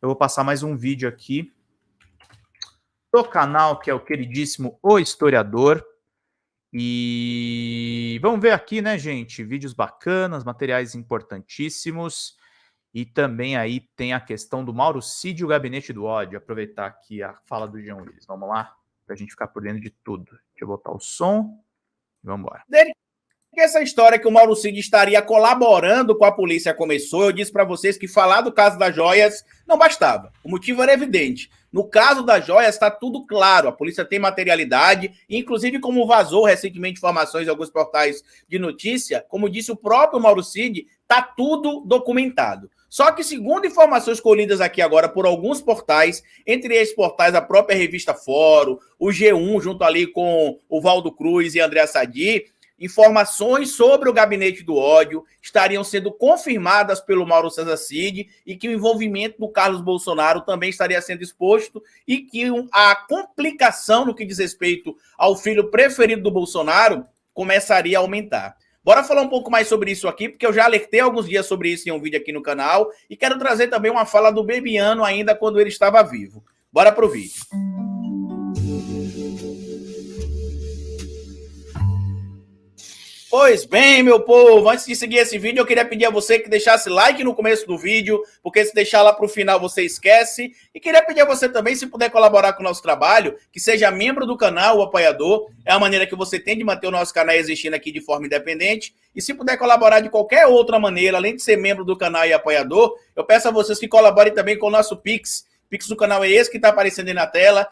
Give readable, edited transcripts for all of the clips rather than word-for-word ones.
Eu vou passar mais um vídeo aqui do canal, que é o queridíssimo O Historiador. E vamos ver aqui, né, gente? Vídeos bacanas, materiais importantíssimos. E também aí tem a questão do Mauro Cid e o Gabinete do Ódio. Aproveitar aqui a fala do Jean Willis. Vamos lá? Pra gente ficar por dentro de tudo. Deixa eu botar o som. Vamos embora. Que essa história que o Mauro Cid estaria colaborando com a polícia começou, eu disse para vocês que falar do caso das joias não bastava. O motivo era evidente. No caso das joias está tudo claro, a polícia tem materialidade, inclusive como vazou recentemente informações em alguns portais de notícia, como disse o próprio Mauro Cid, está tudo documentado. Só que, segundo informações colhidas aqui agora por alguns portais, entre esses portais a própria revista Fórum, o G1, junto ali com o Valdo Cruz e André Sadi, informações sobre o Gabinete do Ódio estariam sendo confirmadas pelo Mauro César Cid e que o envolvimento do Carlos Bolsonaro também estaria sendo exposto e que a complicação no que diz respeito ao filho preferido do Bolsonaro começaria a aumentar. Bora falar um pouco mais sobre isso aqui, porque eu já alertei alguns dias sobre isso em um vídeo aqui no canal e quero trazer também uma fala do Bebiano ainda quando ele estava vivo. Bora pro vídeo. Pois bem, meu povo, antes de seguir esse vídeo, eu queria pedir a você que deixasse like no começo do vídeo, porque se deixar lá para o final você esquece. E queria pedir a você também, se puder colaborar com o nosso trabalho, que seja membro do canal, o apoiador. É a maneira que você tem de manter o nosso canal existindo aqui de forma independente. E se puder colaborar de qualquer outra maneira, além de ser membro do canal e apoiador, eu peço a vocês que colaborem também com o nosso Pix. O Pix do canal é esse que está aparecendo aí na tela.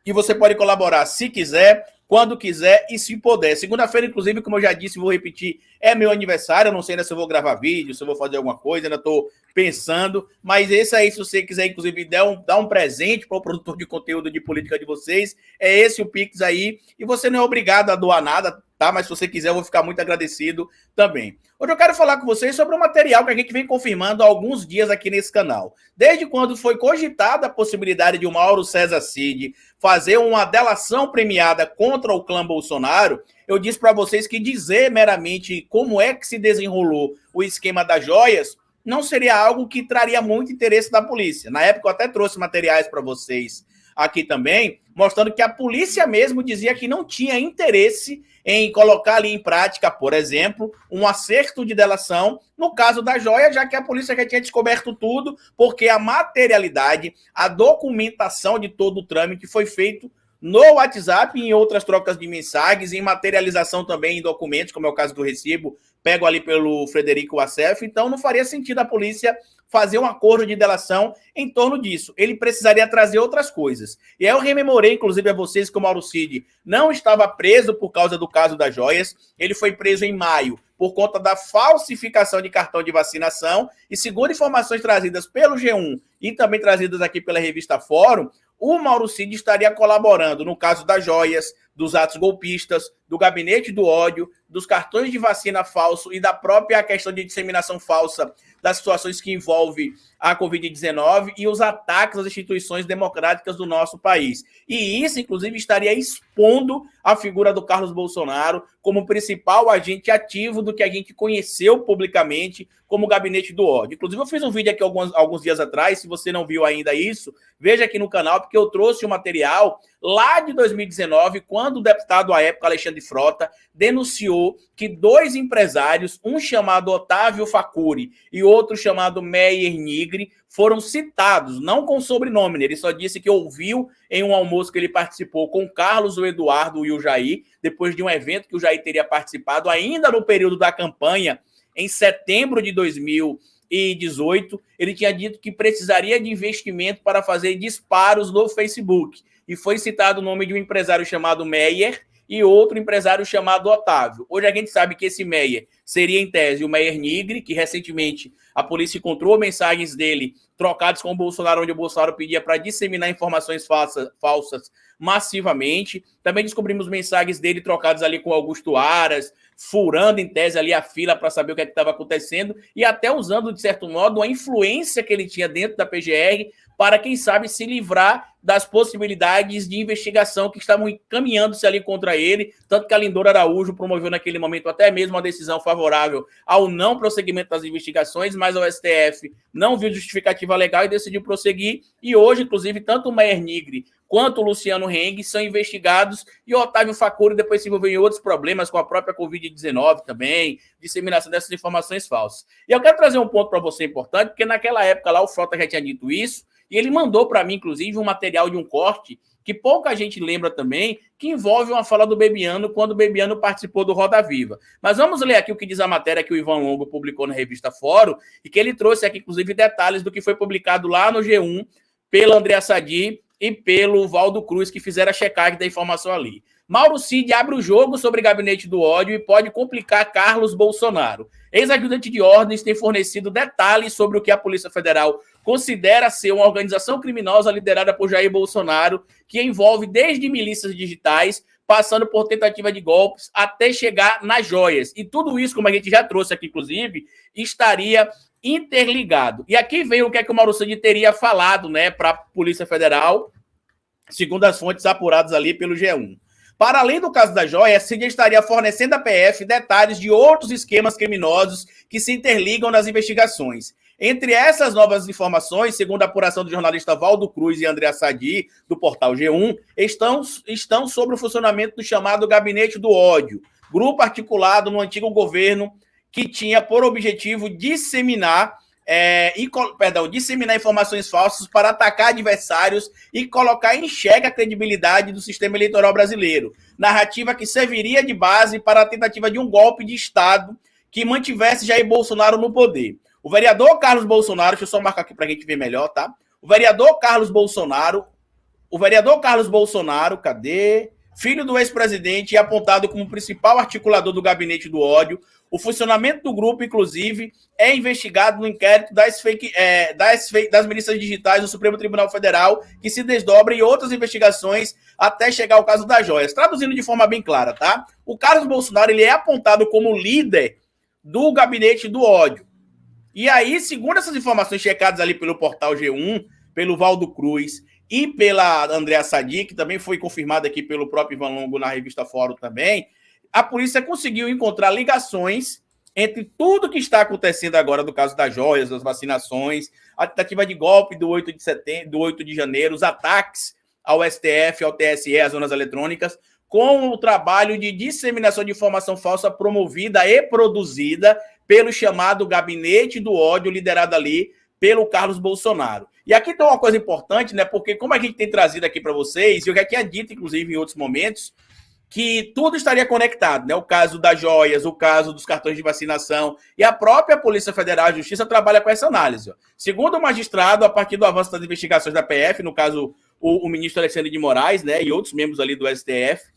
E você pode colaborar se quiser, quando quiser e se puder. Segunda-feira, inclusive, como eu já disse, vou repetir, é meu aniversário. Eu não sei ainda se eu vou gravar vídeo, se eu vou fazer alguma coisa, ainda estou pensando. Mas esse aí, se você quiser, inclusive, dar um presente para o produtor de conteúdo de política de vocês, é esse o Pix aí. E você não é obrigado a doar nada, tá? Mas se você quiser, eu vou ficar muito agradecido também. Hoje eu quero falar com vocês sobre um material que a gente vem confirmando há alguns dias aqui nesse canal. Desde quando foi cogitada a possibilidade de o Mauro César Cid fazer uma delação premiada contra o clã Bolsonaro, eu disse para vocês que dizer meramente como é que se desenrolou o esquema das joias não seria algo que traria muito interesse da polícia. Na época eu até trouxe materiais para vocês aqui também, mostrando que a polícia mesmo dizia que não tinha interesse em colocar ali em prática, por exemplo, um acerto de delação no caso da joia, já que a polícia já tinha descoberto tudo, porque a materialidade, a documentação de todo o trâmite foi feito no WhatsApp e em outras trocas de mensagens, em materialização também em documentos, como é o caso do recibo, pego ali pelo Frederico Wassef, então não faria sentido a polícia fazer um acordo de delação em torno disso. Ele precisaria trazer outras coisas. E aí eu rememorei, inclusive, a vocês que o Mauro Cid não estava preso por causa do caso das joias. Ele foi preso em maio por conta da falsificação de cartão de vacinação. E segundo informações trazidas pelo G1 e também trazidas aqui pela revista Fórum, o Mauro Cid estaria colaborando no caso das joias, dos atos golpistas, do gabinete do ódio, dos cartões de vacina falso e da própria questão de disseminação falsa das situações que envolvem a Covid-19 e os ataques às instituições democráticas do nosso país. E isso, inclusive, estaria expondo a figura do Carlos Bolsonaro como principal agente ativo do que a gente conheceu publicamente como o Gabinete do Ódio. Inclusive, eu fiz um vídeo aqui alguns dias atrás, se você não viu ainda isso, veja aqui no canal, porque eu trouxe o material lá de 2019, quando o deputado à época, Alexandre Frota, denunciou que dois empresários, um chamado Otávio Facuri e outro chamado Meyer Nigri, foram citados, não com sobrenome, ele só disse que ouviu em um almoço que ele participou com Carlos, o Eduardo e o Jair, depois de um evento que o Jair teria participado ainda no período da campanha, em setembro de 2018, ele tinha dito que precisaria de investimento para fazer disparos no Facebook. E foi citado o nome de um empresário chamado Meyer e outro empresário chamado Otávio. Hoje a gente sabe que esse Meyer seria, em tese, o Meyer Nigri, que recentemente a polícia encontrou mensagens dele trocadas com o Bolsonaro, onde o Bolsonaro pedia para disseminar informações falsas massivamente. Também descobrimos mensagens dele trocadas ali com Augusto Aras, furando em tese ali a fila para saber o que estava acontecendo e até usando, de certo modo, a influência que ele tinha dentro da PGR para, quem sabe, se livrar das possibilidades de investigação que estavam encaminhando-se ali contra ele, tanto que a Lindora Araújo promoveu naquele momento até mesmo uma decisão favorável ao não prosseguimento das investigações, mas o STF não viu justificativa iniciativa legal e decidiu prosseguir. E hoje, inclusive, tanto o Meyer Nigri quanto o Luciano Heng são investigados e o Otávio Facuri depois se envolveu em outros problemas com a própria Covid-19 também, disseminação dessas informações falsas. E eu quero trazer um ponto para você importante, porque naquela época lá o Frota já tinha dito isso, e ele mandou para mim, inclusive, um material de um corte que pouca gente lembra também, que envolve uma fala do Bebiano quando o Bebiano participou do Roda Viva. Mas vamos ler aqui o que diz a matéria que o Ivan Longo publicou na revista Fórum, e que ele trouxe aqui, inclusive, detalhes do que foi publicado lá no G1 pelo André Sadi e pelo Valdo Cruz, que fizeram a checagem da informação ali. Mauro Cid abre o jogo sobre gabinete do ódio e pode complicar Carlos Bolsonaro. Ex-ajudante de ordens tem fornecido detalhes sobre o que a Polícia Federal considera ser uma organização criminosa liderada por Jair Bolsonaro, que envolve desde milícias digitais, passando por tentativa de golpes, até chegar nas joias. E tudo isso, como a gente já trouxe aqui, inclusive, estaria interligado. E aqui vem o que é que o Mauro Cid teria falado, né, para a Polícia Federal, segundo as fontes apuradas ali pelo G1. Para além do caso da joia, Cid estaria fornecendo à PF detalhes de outros esquemas criminosos que se interligam nas investigações. Entre essas novas informações, segundo a apuração do jornalista Valdo Cruz e André Sadi, do portal G1, estão sobre o funcionamento do chamado Gabinete do Ódio, grupo articulado no antigo governo que tinha por objetivo disseminar informações falsas para atacar adversários e colocar em xeque a credibilidade do sistema eleitoral brasileiro. Narrativa que serviria de base para a tentativa de um golpe de Estado que mantivesse Jair Bolsonaro no poder. O vereador Carlos Bolsonaro, deixa eu só marcar aqui para a gente ver melhor, tá? O vereador Carlos Bolsonaro, cadê? Filho do ex-presidente e apontado como principal articulador do gabinete do ódio. O funcionamento do grupo, inclusive, é investigado no inquérito das milícias digitais do Supremo Tribunal Federal, que se desdobra em outras investigações até chegar ao caso das joias. Traduzindo de forma bem clara, tá? O Carlos Bolsonaro ele é apontado como líder do gabinete do ódio. E aí, segundo essas informações checadas ali pelo portal G1, pelo Valdo Cruz e pela Andréa Sadi, que também foi confirmada aqui pelo próprio Ivan Longo na revista Fórum também, a polícia conseguiu encontrar ligações entre tudo que está acontecendo agora do caso das joias, das vacinações, a tentativa de golpe do 8 de janeiro, os ataques ao STF, ao TSE, às zonas eletrônicas, com o trabalho de disseminação de informação falsa promovida e produzida pelo chamado Gabinete do Ódio, liderado ali pelo Carlos Bolsonaro. E aqui tem uma coisa importante, né? Porque como a gente tem trazido aqui para vocês, e eu já tinha dito, inclusive, em outros momentos, que tudo estaria conectado, né? O caso das joias, o caso dos cartões de vacinação, e a própria Polícia Federal de Justiça trabalha com essa análise. Ó. Segundo o magistrado, a partir do avanço das investigações da PF, no caso, o ministro Alexandre de Moraes, né, e outros membros ali do STF,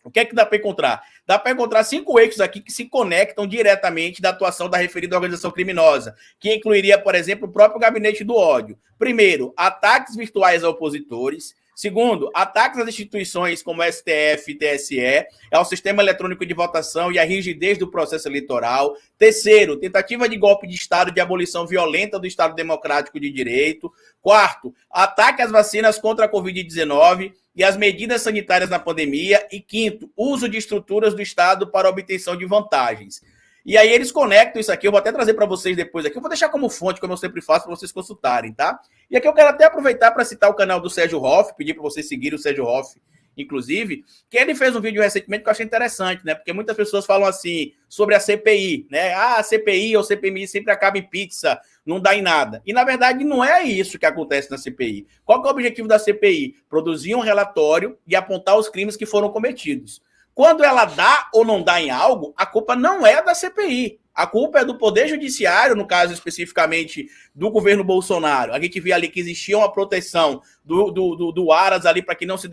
o que é que dá para encontrar? Dá para encontrar 5 eixos aqui que se conectam diretamente da atuação da referida organização criminosa, que incluiria, por exemplo, o próprio gabinete do ódio. Primeiro, ataques virtuais a opositores. Segundo, ataques às instituições como STF e TSE, ao sistema eletrônico de votação e à rigidez do processo eleitoral. Terceiro, tentativa de golpe de Estado de abolição violenta do Estado Democrático de Direito. Quarto, ataque às vacinas contra a Covid-19 e as medidas sanitárias na pandemia. E quinto, uso de estruturas do Estado para obtenção de vantagens. E aí eles conectam isso aqui, eu vou até trazer para vocês depois aqui, eu vou deixar como fonte, como eu sempre faço, para vocês consultarem, tá? E aqui eu quero até aproveitar para citar o canal do Sérgio Hoff, pedir para vocês seguirem o Sérgio Hoff, inclusive, que ele fez um vídeo recentemente que eu achei interessante, né? Porque muitas pessoas falam assim, sobre a CPI, né? Ah, a CPI ou CPMI sempre acaba em pizza, não dá em nada. E, na verdade, não é isso que acontece na CPI. Qual que é o objetivo da CPI? Produzir um relatório e apontar os crimes que foram cometidos. Quando ela dá ou não dá em algo, a culpa não é da CPI. A culpa é do Poder Judiciário, no caso especificamente do governo Bolsonaro. A gente vê ali que existia uma proteção do Aras ali para que não se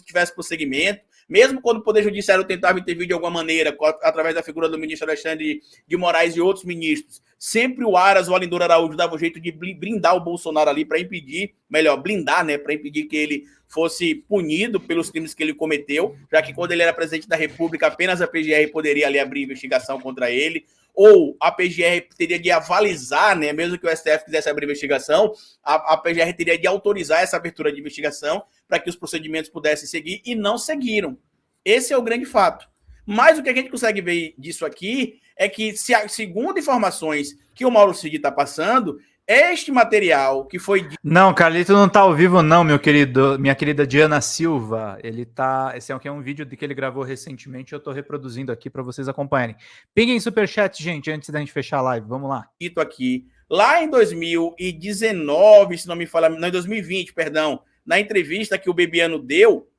tivesse prosseguimento. Mesmo quando o Poder Judiciário tentava intervir de alguma maneira, através da figura do ministro Alexandre de Moraes e outros ministros, sempre o Aras, o Arlindo Araújo, dava um jeito de blindar o Bolsonaro ali para impedir, blindar, né, para impedir que ele fosse punido pelos crimes que ele cometeu, já que quando ele era presidente da República, apenas a PGR poderia ali abrir investigação contra ele, ou a PGR teria de avalizar, né, mesmo que o STF quisesse abrir investigação, a PGR teria de autorizar essa abertura de investigação para que os procedimentos pudessem seguir, e não seguiram. Esse é o grande fato. Mas o que a gente consegue ver disso aqui é que, segundo informações que o Mauro Cid está passando, Este material que foi... Não, Carlito não tá ao vivo não, meu querido, minha querida Diana Silva. Ele tá... Esse aqui é um vídeo que ele gravou recentemente, eu tô reproduzindo aqui para vocês acompanharem. Pinguem superchat, gente, antes da gente fechar a live. Vamos lá. Aqui. Lá em 2019, se não me fala... Não, em 2020, perdão. Na entrevista que o Bebiano deu,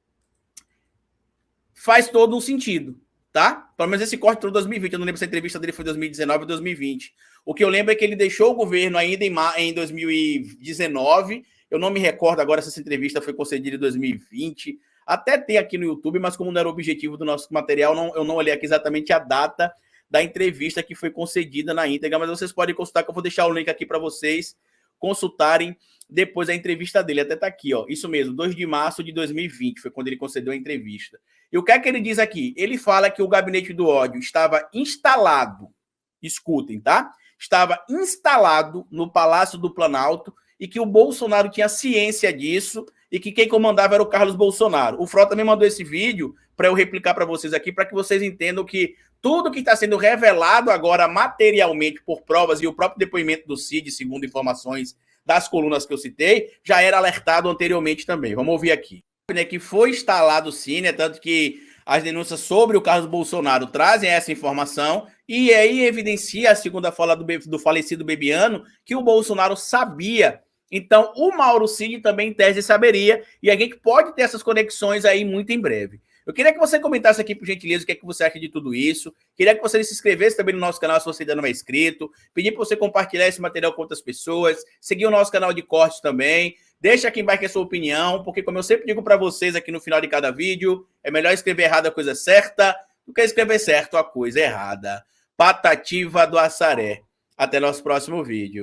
faz todo um sentido, tá? Pelo menos esse corte todo 2020. Eu não lembro se a entrevista dele foi 2019 ou 2020. O que eu lembro é que ele deixou o governo ainda em 2019. Eu não me recordo agora se essa entrevista foi concedida em 2020. Até tem aqui no YouTube, mas como não era o objetivo do nosso material, eu não olhei aqui exatamente a data da entrevista que foi concedida na íntegra, mas vocês podem consultar, que eu vou deixar o link aqui para vocês consultarem depois da entrevista dele. Até tá aqui, ó. Isso mesmo, 2 de março de 2020 foi quando ele concedeu a entrevista. E o que é que ele diz aqui? Ele fala que o gabinete do ódio estava instalado, escutem, tá? Estava instalado no Palácio do Planalto e que o Bolsonaro tinha ciência disso e que quem comandava era o Carlos Bolsonaro. O Frota me mandou esse vídeo para eu replicar para vocês aqui, para que vocês entendam que tudo que está sendo revelado agora materialmente por provas e o próprio depoimento do Cid, segundo informações das colunas que eu citei, já era alertado anteriormente também. Vamos ouvir aqui. Que foi instalado sim, né? Tanto que as denúncias sobre o Carlos Bolsonaro trazem essa informação e aí evidencia a segunda fala do falecido Bebiano que o Bolsonaro sabia. Então, o Mauro Cid também, em tese, saberia, e a gente pode ter essas conexões aí muito em breve. Eu queria que você comentasse aqui, por gentileza, o que é que você acha de tudo isso. Queria que você se inscrevesse também no nosso canal, se você ainda não é inscrito. Pedir para você compartilhar esse material com outras pessoas. Seguir o nosso canal de cortes também. Deixa aqui embaixo a sua opinião, porque como eu sempre digo para vocês aqui no final de cada vídeo, é melhor escrever errado a coisa certa do que escrever certo a coisa errada. Patativa do Assaré. Até nosso próximo vídeo.